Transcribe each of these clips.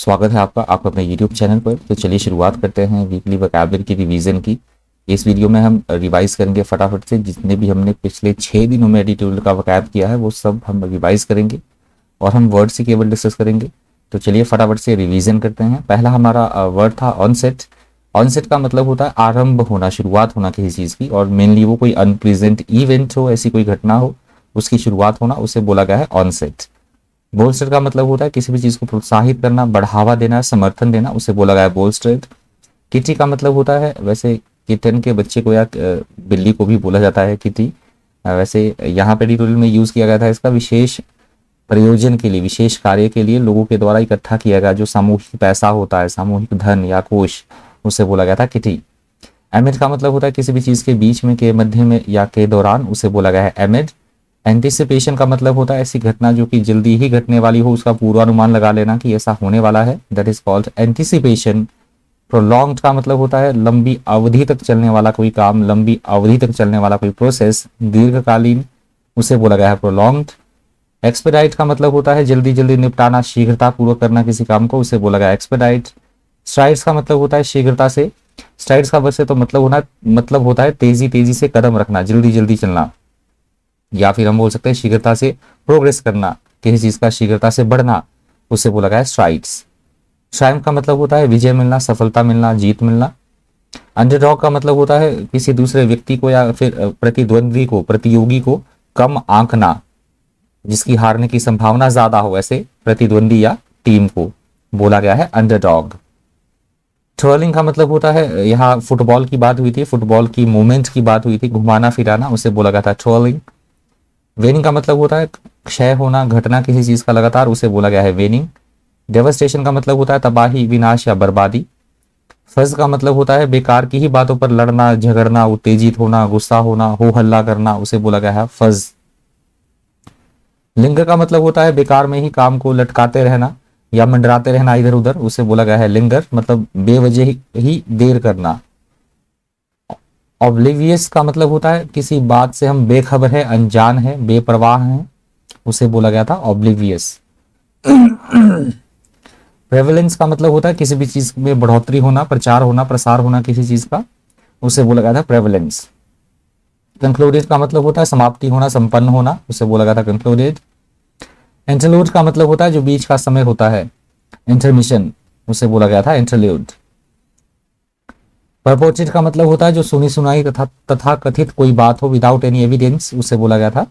स्वागत है आपका अपने YouTube चैनल पर। तो चलिए शुरुआत करते हैं वीकली वोकैबुलरी की रिवीजन की। इस वीडियो में हम रिवाइज करेंगे फटाफट से जितने भी हमने पिछले 6 दिनों में एडिटोरियल का वोकैब किया है वो सब हम रिवाइज करेंगे और हम वर्ड से केवल डिस्कस करेंगे। तो चलिए फटाफट से रिवीजन करते हैं। पहला हमारा वर्ड था ऑनसेट। ऑनसेट का मतलब होता है आरंभ होना, शुरुआत होना किसी चीज़ की, और मेनली वो कोई अनप्रेजेंट इवेंट हो, ऐसी कोई घटना हो, उसकी शुरुआत होना, उसे बोला गया है ऑनसेट। बोल्स्टर का मतलब होता है किसी भी चीज़ को प्रोत्साहित करना, बढ़ावा देना, समर्थन देना, उसे बोला गया है बोल्स्टर्ड। किटी का मतलब होता है, वैसे किटन के बच्चे को या बिल्ली को भी बोला जाता है किटी। वैसे यहाँ पे एडिटोरियल में यूज़ किया गया था इसका विशेष प्रयोजन के लिए, विशेष कार्य के लिए लोगों के द्वारा इकट्ठा किया गया जो सामूहिक पैसा होता है, सामूहिक धन या कोष, उसे बोला गया था किटी। एमिड का मतलब होता है किसी भी चीज़ के बीच में, के मध्य में या के दौरान, उसे बोला गया है एमिड। एंटिसिपेशन का मतलब होता है ऐसी घटना जो कि जल्दी ही घटने वाली हो, उसका पूर्वानुमान लगा लेना कि ऐसा होने वाला है, that is called anticipation. Prolonged का मतलब होता है लंबी अवधि तक चलने वाला कोई काम, लंबी अवधि तक चलने वाला कोई प्रोसेस, दीर्घकालीन, उसे बोला गया है प्रोलॉन्ग्ड। एक्सपेडाइट का मतलब होता है जल्दी जल्दी निपटाना, शीघ्रता पूर्वक करना किसी काम को, उसे बोला गया एक्सपेडाइट। स्ट्राइड्स का मतलब होता है शीघ्रता से, स्ट्राइड्स का वैसे तो मतलब होता है तेजी तेजी से कदम रखना, जल्दी जल्दी चलना, या फिर हम बोल सकते हैं शीघ्रता से प्रोग्रेस करना, किसी चीज का शीघ्रता से बढ़ना, उससे बोला गया है स्ट्राइड्स। ट्रायम्फ का मतलब होता है विजय मिलना, सफलता मिलना, जीत मिलना। अंडरडॉग का मतलब होता है किसी दूसरे व्यक्ति को या फिर प्रतिद्वंद्वी को, प्रतियोगी को कम आंकना, जिसकी हारने की संभावना ज्यादा हो, ऐसे प्रतिद्वंदी या टीम को बोला गया है अंडरडॉग। ट्रोलिंग का मतलब होता है, यहाँ फुटबॉल की बात हुई थी, फुटबॉल की मूवमेंट की बात हुई थी, घुमाना फिराना, उसे बोला गया था ट्रोलिंग। वेनिंग का मतलब होता है क्षय होना, घटना किसी चीज का लगातार, उसे बोला गया है वेनिंग। डेवस्टेशन का मतलब होता है तबाही, विनाश या बर्बादी। फज का मतलब होता है बेकार की ही बातों पर लड़ना, झगड़ना, उत्तेजित होना, गुस्सा होना, हो हल्ला करना, उसे बोला गया है फज। लिंगर का मतलब होता है बेकार में ही काम को लटकाते रहना या मंडराते रहना इधर उधर, उसे बोला गया है लिंगर, मतलब बेवजह ही देर करना। ऑब्लिवियस का मतलब होता है किसी बात से हम बेखबर है, अनजान है, बेपरवाह हैं, उसे बोला गया था ऑब्लिवियस। प्रेवलेंस का मतलब होता है किसी भी चीज में बढ़ोतरी होना, प्रचार होना, प्रसार होना किसी चीज का, उसे बोला गया था प्रेवलेंस। कंक्लूडेड का मतलब होता है समाप्ति होना, संपन्न होना, उसे बोला गया था कंक्लूडेड। इंटरलूड का मतलब होता है जो बीच का समय होता है, इंटरमिशन, उसे बोला गया था इंटरल्यूड। परपोर्टेड का मतलब होता है जो सुनी सुनाई तथा कथित कोई बात हो विदाउट एनी एविडेंस, उसे बोला गया था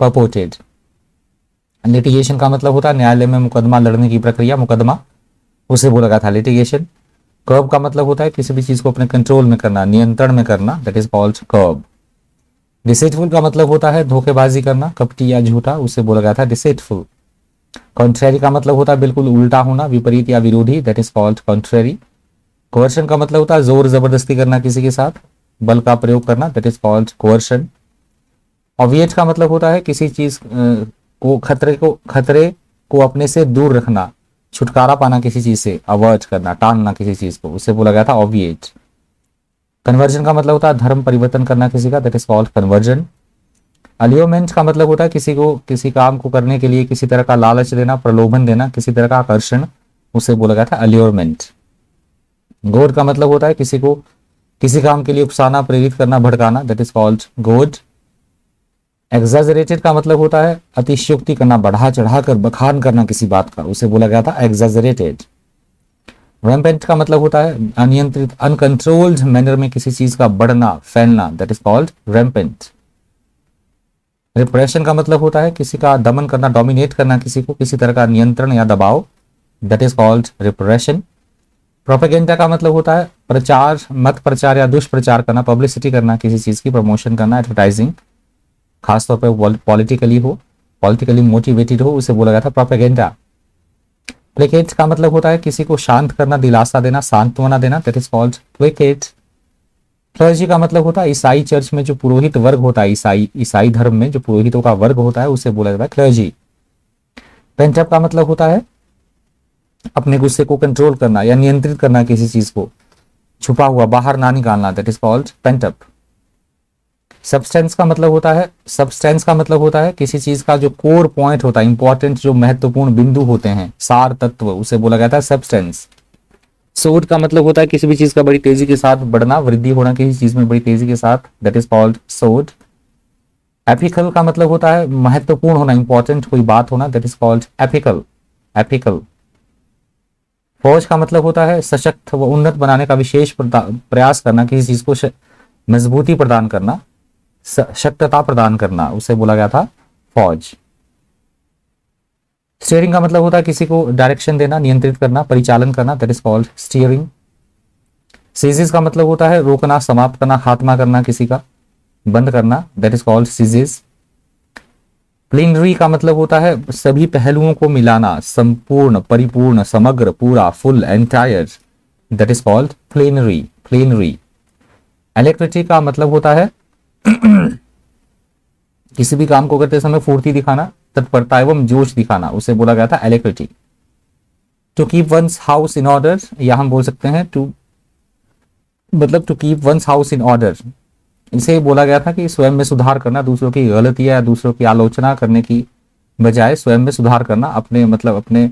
परपोर्टेड। लिटिगेशन का मतलब होता है न्यायालय में मुकदमा लड़ने की प्रक्रिया, मुकदमा, उसे बोला गया था लिटिगेशन। कर्ब का मतलब होता है किसी भी चीज को अपने कंट्रोल में करना, नियंत्रण में करना, दैट इज कॉल्ड कर्ब। डिसेटफुल का मतलब होता है धोखेबाजी करना, कपटी या झूठा, उसे बोला गया था डिसेटफुल। कॉन्ट्रेरी का मतलब होता है बिल्कुल उल्टा होना, विपरीत या विरोधी, that is called contrary. Coercion का मतलब होता है जोर जबरदस्ती करना किसी के साथ, बल का प्रयोग करना, दैट इज कॉल्ड कोअर्शन। ऑब्विएट का मतलब होता है किसी चीज खतरे को अपने से दूर रखना, छुटकारा पाना किसी चीज से, अवॉइड करना, टालना किसी चीज को, उसे बोला गया था ऑब्विएट। कन्वर्जन का मतलब होता है धर्म परिवर्तन करना किसी का, दैट इज कॉल्ड कन्वर्जन। अलियोमेंट का मतलब होता है किसी को किसी काम को करने के लिए किसी तरह का लालच देना, प्रलोभन देना, किसी तरह का आकर्षण, उसे बोला गया था अलियोमेंट। गोड का मतलब होता है किसी को किसी काम के लिए उकसाना, प्रेरित करना, भड़काना, दैट इज कॉल्ड गोड। एग्जैजरेटेड का मतलब होता है अतिशयोक्ति करना, बढ़ा चढ़ाकर बखान करना किसी बात का, उसे बोला गया था एग्जैजरेटेड। रैम्पेंट का मतलब होता है अनियंत्रित, अनकंट्रोल्ड मैनर में किसी चीज का बढ़ना, फैलना, that is called rampant. Repression का मतलब होता है किसी का दमन करना, डोमिनेट करना किसी को, किसी तरह का नियंत्रण या दबाव, that is called repression. Propaganda का मतलब होता है प्रचार, मत प्रचार या दुष्प्रचार करना, पब्लिसिटी करना किसी चीज की, प्रमोशन करना, एडवर्टाइजिंग, खासतौर पर पॉलिटिकली हो, पॉलिटिकली मोटिवेटेड हो, उसे बोला गया था प्रोपेगेंडा। प्लेकेट का मतलब होता है किसी को शांत करना, दिलासा देना, सांत्वना देना, that is called placket. Clergy का मतलब होता है ईसाई चर्च में जो पुरोहित वर्ग होता है, ईसाई धर्म में जो पुरोहितों का वर्ग होता है, उसे बोला जाता है क्लर्जी। पेंटअप का मतलब होता है अपने गुस्से को कंट्रोल करना या नियंत्रित करना किसी चीज को, छुपा हुआ बाहर ना निकालना, that is called pent-up. Substance का मतलब होता है किसी चीज का जो कोर पॉइंट होता है, इंपॉर्टेंट जो महत्वपूर्ण बिंदु होते हैं, सार तत्व, उसे बोला जाता है सब्सटेंस। सोड का मतलब होता है किसी भी चीज का बड़ी तेजी के साथ बढ़ना, वृद्धि होना किसी चीज में बड़ी तेजी के साथ, दैट इज कॉल्ड सोड। एपिकल का मतलब होता है महत्वपूर्ण होना, इंपॉर्टेंट कोई बात होना, दैट इज कॉल्ड एपिकल। फौज का मतलब होता है सशक्त व उन्नत बनाने का विशेष प्रयास करना, किसी चीज को मजबूती प्रदान करना, शक्तता प्रदान करना, उसे बोला गया था फौज। स्टीयरिंग का मतलब होता है किसी को डायरेक्शन देना, नियंत्रित करना, परिचालन करना, that is called steering. Ceases का मतलब होता है रोकना, समाप्त करना, खात्मा करना, किसी का बंद करना, that is called ceases. Plenary का मतलब होता है सभी पहलुओं को मिलाना, संपूर्ण, परिपूर्ण, समग्र, पूरा, full, entire, that is called plenary. Electricity का मतलब होता है किसी भी काम को करते समय फुर्ती दिखाना, तत्परता एवं जोश दिखाना, उसे बोला गया था electricity. To keep one's house in order, या हम बोल सकते हैं to keep one's house in order, इसे बोला गया था कि स्वयं में सुधार करना, दूसरों की गलतियां या दूसरों की आलोचना करने की बजाय स्वयं में सुधार करना, अपने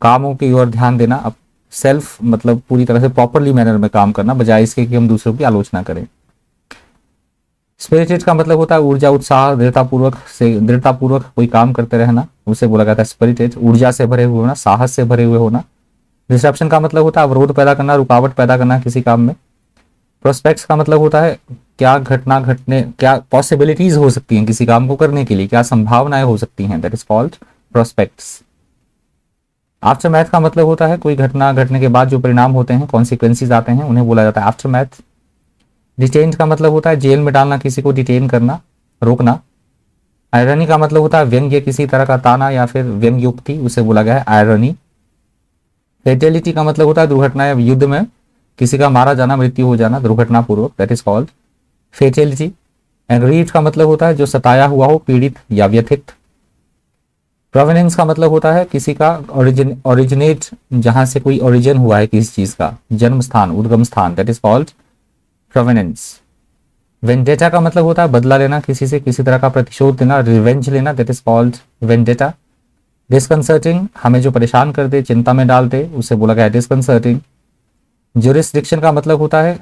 कामों की ओर ध्यान देना, सेल्फ पूरी तरह से प्रॉपरली मैनर में काम करना, बजाय इसके कि हम दूसरों की आलोचना करें। स्पिरिटेड का मतलब होता है ऊर्जा, उत्साह, दृढ़तापूर्वक कोई काम करते रहना, उसे बोला जाता है स्पिरिटेड। ऊर्जा से भरे हुए होना, साहस से भरे हुए होना। डिस्ट्रप्शन का मतलब होता है अवरोध पैदा करना, रुकावट पैदा करना किसी काम में। प्रोस्पेक्ट्स का मतलब होता है क्या पॉसिबिलिटीज हो सकती हैं किसी काम को करने के लिए, क्या संभावनाएं हो सकती हैं, that is called prospects. Aftermath का मतलब होता है कोई घटना घटने के बाद जो परिणाम होते हैं, कॉन्सिक्वेंसेज आते हैं, उन्हें बोला जाता है आफ्टरमैथ। डिटेन्ड का मतलब होता है जेल में डालना, किसी को डिटेन करना, रोकना। आयरनी का मतलब होता है व्यंग्य, किसी तरह का ताना या फिर व्यंग्योक्ति, उसे बोला गया है आयरनी। फेटेलिटी का मतलब होता है दुर्घटना या युद्ध में किसी का मारा जाना, मृत्यु हो जाना दुर्घटनापूर्वक, that is called fatality. Aggrieved का मतलब होता है जो सताया हुआ हो, पीड़ित या व्यथित। प्रोवेनेंस का मतलब होता है किसी का ओरिजिनेट, जहां से कोई ओरिजिन हुआ है किसी चीज का, जन्म स्थान, उद्गम स्थान, दैट इज कॉल्ड प्रोवेनेंस। वेंडेटा का मतलब होता है बदला लेना, किसी से किसी तरह का प्रतिशोध देना, रिवेंज लेना, that is called vendetta. Disconcerting, हमें जो परेशान कर दे, चिंता में डाल दे, उसे बोला गया है डिस्कंसर्टिंग। ज्यूरिसडिक्शन का मतलब होता है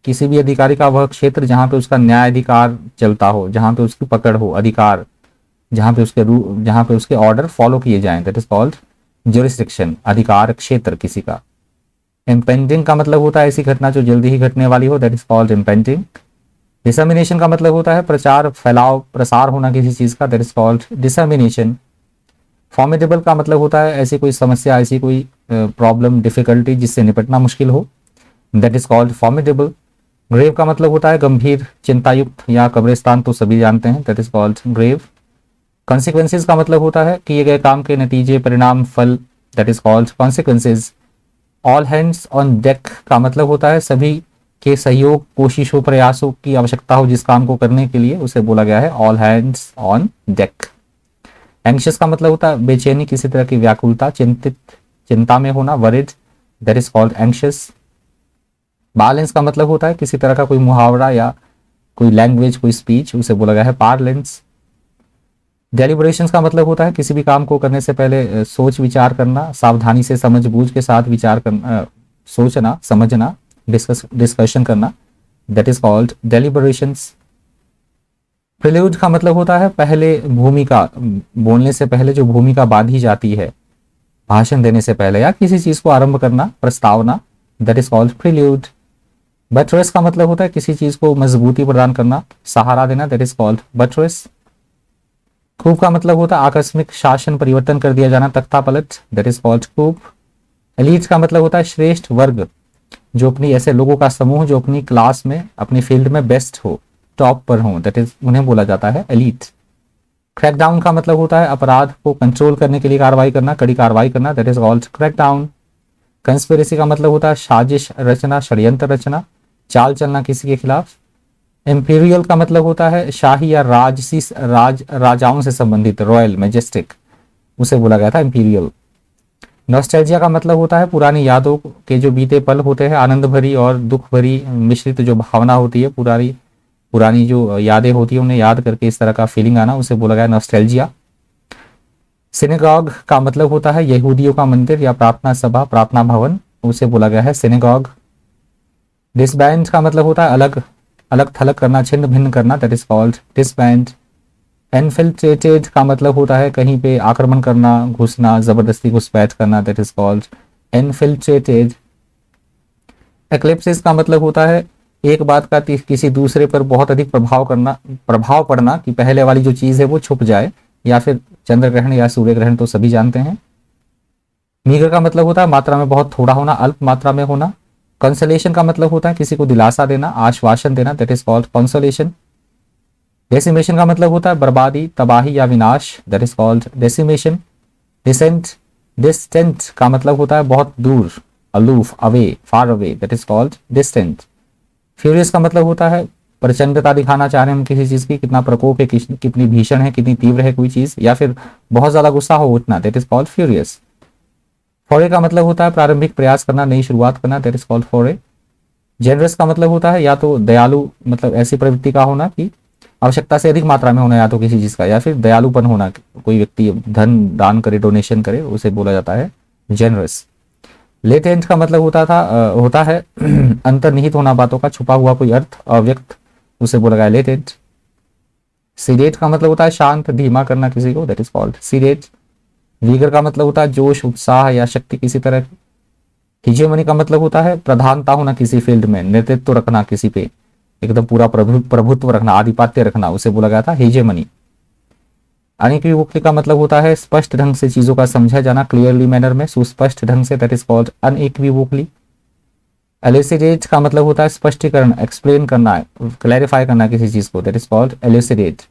किसी भी अधिकारी का वह क्षेत्र जहां पे उसका न्यायाधिकार चलता हो, जहां पे उसकी पकड़ हो, अधिकार, जहां पे उसके ऑर्डर फॉलो किए जाएं, दैट इज कॉल्ड ज्यूरिसडिक्शन, अधिकार क्षेत्र किसी का। इम्पेंडिंग का मतलब होता है ऐसी घटना जो जल्दी ही घटने वाली हो, that is called impending. Dissemination का मतलब होता है प्रचार, फैलाव, प्रसार होना किसी चीज का, that is called dissemination. Formidable का मतलब होता है ऐसी कोई समस्या, ऐसी कोई प्रॉब्लम, डिफिकल्टी जिससे निपटना मुश्किल हो, that is called formidable. Grave का मतलब होता है गंभीर, चिंतायुक्त या कब्रिस्तान, तो सभी जानते हैं, that is called grave. Consequences का मतलब होता है किए गए काम के नतीजे, परिणाम, फल, that is called consequences. All hands on deck का मतलब होता है सभी के सहयोग, कोशिशों, प्रयासों की आवश्यकता हो जिस काम को करने के लिए, उसे बोला गया है all hands on deck. Anxious का मतलब होता है बेचैनी, किसी तरह की व्याकुलता, चिंता में होना, worried, that is called anxious. Balance का मतलब होता है किसी तरह का कोई मुहावरा या कोई लैंग्वेज, कोई स्पीच, उसे बोला गया है पार्लेंस। डेलिब्रेशंस का मतलब होता है किसी भी काम को करने से पहले सोच विचार करना, सावधानी से समझबूझ के साथ विचार करना, सोचना, समझना, डिस्कशन करना, that is called deliberations. Prelude का मतलब होता है पहले भूमिका, बोलने से पहले जो भूमिका बांधी जाती है, भाषण देने से पहले या किसी चीज को आरंभ करना, प्रस्तावना, that is called prelude. Buttress का मतलब होता है किसी चीज को मजबूती प्रदान करना, सहारा देना, दैट इज कॉल्ड बटरेस। खूब का मतलब होता है आकस्मिक शासन परिवर्तन कर दिया जाना, तख्ता पलट, दैट इज कॉल्ड खूब। एलीट का मतलब होता है श्रेष्ठ वर्ग, जो अपनी ऐसे लोगों का समूह जो अपनी क्लास में, अपनी फील्ड में बेस्ट हो, टॉप पर हो, दैट इज, उन्हें बोला जाता है एलीट। क्रैकडाउन का मतलब होता है अपराध को कंट्रोल करने के लिए कार्रवाई करना, कड़ी कार्रवाई करना, that is called crackdown. Conspiracy का मतलब होता है साजिश रचना, षड्यंत्र रचना, चाल चलना किसी के खिलाफ। इंपीरियल का मतलब होता है शाही या राजाओं से संबंधित, रॉयल, मैजेस्टिक, उसे बोला गया था इंपीरियल। नॉस्टैल्जिया का मतलब होता है पुरानी यादों के जो बीते पल होते हैं, आनंद भरी और दुख भरी मिश्रित जो भावना होती है, पुरानी पुरानी जो यादें होती है उन्हें याद करके इस तरह का फीलिंग आना, उसे बोला गया नॉस्टैल्जिया। सिनेगॉग का मतलब होता है यहूदियों का मंदिर या प्रार्थना सभा, प्रार्थना भवन, उसे बोला गया है सिनेगॉग। डिसबैंड का मतलब होता है अलग अलग थलग करना, छिन्न भिन्न करना, that is called disband. Infiltrated का मतलब होता है कहीं पे आक्रमण करना, घुसना, जबरदस्ती घुसपैठ करना, that is called infiltrated. Eclipses का मतलब होता है एक बात का किसी दूसरे पर बहुत अधिक प्रभाव पड़ना कि पहले वाली जो चीज है वो छुप जाए, या फिर चंद्र ग्रहण या सूर्य ग्रहण तो सभी जानते हैं। मीगर का मतलब होता है मात्रा में बहुत थोड़ा होना, अल्प मात्रा में होना। कंसोलेशन का मतलब होता है किसी को दिलासा देना, आश्वासन देना, that is called consolation. Decimation का मतलब होता है बर्बादी, तबाही या विनाश, that is called decimation. Dissent distant का मतलब होता है बहुत दूर, aloof, away, far away, that is called distant. Furious का मतलब होता है प्रचंडता दिखाना चाह रहे हैं हम किसी चीज की, कितना प्रकोप है, कितनी भीषण है, कितनी तीव्र है कोई चीज, या फिर बहुत ज्यादा गुस्सा हो उठना, दैट इज कॉल्ड फ्यूरियस। फॉरे का मतलब होता है प्रारंभिक प्रयास करना, नई शुरुआत करना, दैट इज कॉल्ड फॉरे। जेनरस का मतलब होता है या तो दयालु, मतलब ऐसी प्रवृत्ति का होना कि आवश्यकता से अधिक मात्रा में होना या तो किसी चीज का, या फिर दयालुपन होना, कोई व्यक्ति धन दान करे, डोनेशन करे, उसे बोला जाता है जेनरस। लेटेंट का मतलब होता है अंतर्निहित होना बातों का, छुपा हुआ कोई अर्थ, अव्यक्त, उसे बोला गया लेटेंट। सीडेट का मतलब होता है शांत, धीमा करना किसी को, that is called seeded. Uyghur का मतलब होता है जोश, उत्साह या शक्ति किसी तरह। हिजेमनी का मतलब होता है प्रधानता होना किसी फील्ड में, नेतृत्व रखना किसी पे, एकदम पूरा प्रभुत्व रखना, आधिपत्य रखना, उसे बोला गया था हिजेमनी। अनइक्विवोकली का मतलब होता है स्पष्ट ढंग से चीजों का समझा जाना, क्लियरली मैनर में, सुस्पष्ट ढंग से, that is called unequivocally. Elucidate का मतलब होता है स्पष्टीकरण, एक्सप्लेन करना, क्लैरिफाई करना किसी चीज को, that is called elucidate.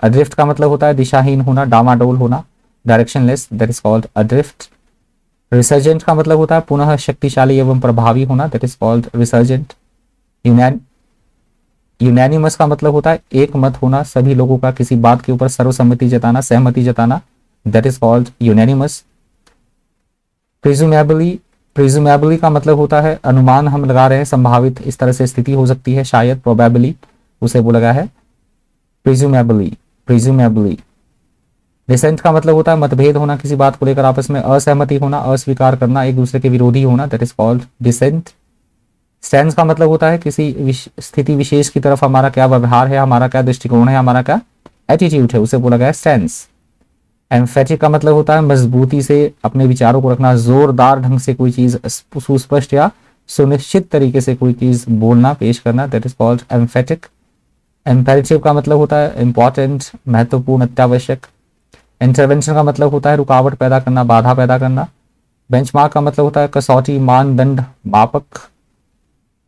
Adrift का मतलब होता है दिशाहीन होना, डामाडोल होना, directionless, that is called adrift. Resurgent का मतलब होता है पुनः शक्तिशाली एवं प्रभावी होना, that is called resurgent. Unanimous का मतलब होता है एक मत होना, सभी लोगों का किसी बात के ऊपर सर्वसम्मति जताना, सहमति जताना, that is called unanimous. Presumably का मतलब होता है अनुमान हम लगा रहे हैं, संभावित इस तरह से स्थिति हो सकती है, शायद, प्रोबेबली, उसे बोला गया है प्रिज्यूमेबली। डिसेंट का मतलब होता है मतभेद होना, किसी बात को लेकर आपस में असहमति होना, अस्वीकार करना, एक दूसरे के विरोधी होना, that is called dissent. Stance का मतलब होता है किसी स्थिति विशेष की तरफ हमारा क्या व्यवहार है, हमारा क्या दृष्टिकोण है, हमारा क्या एटीट्यूड है, उसे बोला गया स्टैंस। एम्फेटिक का मतलब होता है मजबूती से अपने विचारों को रखना, जोरदार ढंग से कोई चीज सुस्पष्ट या सुनिश्चित तरीके से कोई चीज बोलना, पेश करना, that is called emphatic. Imperative का मतलब होता है इंपॉर्टेंट, महत्वपूर्ण, अत्यावश्यक। इंटरवेंशन का मतलब होता है रुकावट पैदा करना, बाधा पैदा करना। बेंचमार्क का मतलब होता है कसौटी, मानदंड, मापक।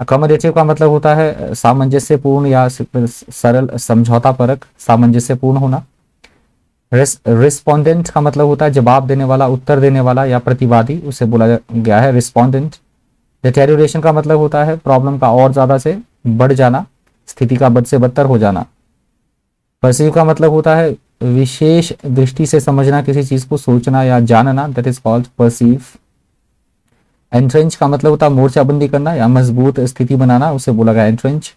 अकोमोडेटिव का मतलब होता है सामंजस्यपूर्ण या सरल, समझौता परक, सामंजस्यपूर्ण होना। रिस्पोंडेंट का मतलब होता है जवाब देने वाला, उत्तर देने वाला या प्रतिवादी, उसे बोला गया है रिस्पोंडेंट। डिटेरियोरेशन का मतलब होता है प्रॉब्लम का और ज्यादा से बढ़ जाना, स्थिति का बद से बदतर हो जाना। परसीव का मतलब होता है विशेष दृष्टि से समझना किसी चीज को, सोचना या जानना, that is called perceive. Entrench का मतलब होता है मोर्चाबंदी करना या मजबूत स्थिति बनाना, उसे बोला गया एंट्रेंच।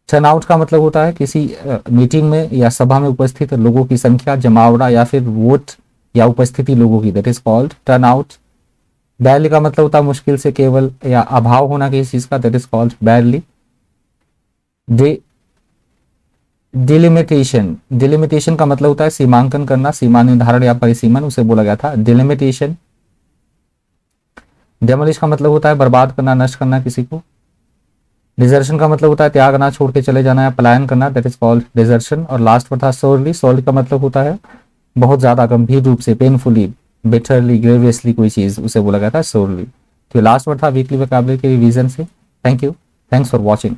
टर्नआउट का मतलब होता है किसी मीटिंग में या सभा में उपस्थित लोगों की संख्या, जमावड़ा या फिर वोट या उपस्थिति लोगों की, दैट इज कॉल्ड टर्नआउट। बैरली का मतलब होता है मुश्किल से, केवल या अभाव होना किसी चीज का, दैट इज कॉल्ड बैरली। डिलिमिटेशन का मतलब होता है सीमांकन करना, सीमा निर्धारण या परिसीमन, उसे बोला गया था डिलिमिटेशन। डेमोलिश का मतलब होता है बर्बाद करना, नष्ट करना किसी को। डिजर्शन का मतलब होता है त्यागना, छोड़ के चले जाना या पलायन करना, दैट इज कॉल्ड डिजर्शन। और लास्ट पर था सोरली। सोरली का मतलब होता है बहुत ज्यादा गंभीर रूप से, पेनफुली, बिटरली, ग्रेवियसली कोई चीज, उसे बोला गया था सोरली। तो लास्ट पर था वीकली वोकैबुलरी के रिवीजन से। Thank you, thanks for watching.